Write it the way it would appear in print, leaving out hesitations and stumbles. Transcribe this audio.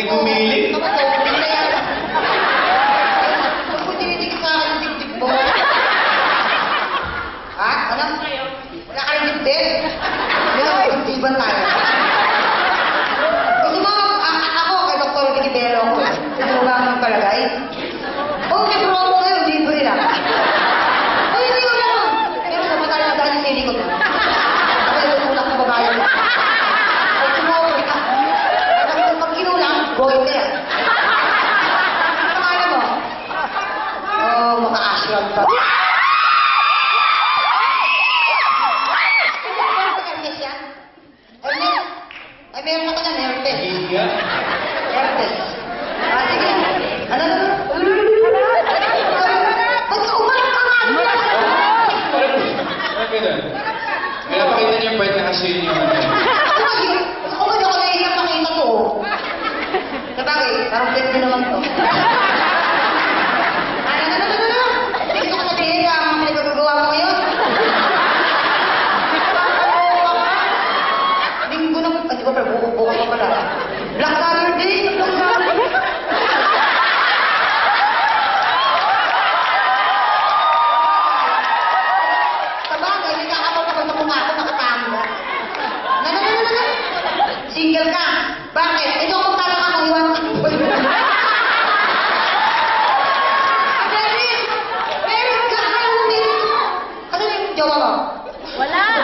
may pumili. Naman daw, pumili na yan. Huwag mo tinitigil sa akin yung dibdib mo. Ha? Ano? Wala ka rin dibdib? Yan, dibdiban tayo. Gusto mo, ako kay Dr. Tikidero ako. Gusto mo ba akong palagay? Oo, may promo ngayon, libre lang. O, hindi ko lang. Pero sa mata na dahil yung nilikot. Ako yung tulak na babae. Pag sumobri ka, pag kinulang, going ka yan. Ano pangalan mo? Oh, maka-ashrag pa. Hermes yan? Hermes? Ay, meron ako dyan, Hermes. Higa. Hermes. Ah, sige. Ano? Ba't ka umarap ka nga? Ano ganun? Kaya pakita niyo yung part na kasi yun yung ano. Ako ba ako nahihiyak makita to? Sabagay, parang pwede din naman to. Ano? Gusto ko sabihin ka ang mga nagagawa mo ngayon? Linggo na, di ba, pero buko ka pala. Black Saturday! Black Saturday! Sabagay, may kakapal ka ba sa mukha ko, nakatango? Ano? Single ka? Bakit? Ito ang magtataka kung iwan ka. Meron ka! Ano yung jowa mo? Wala!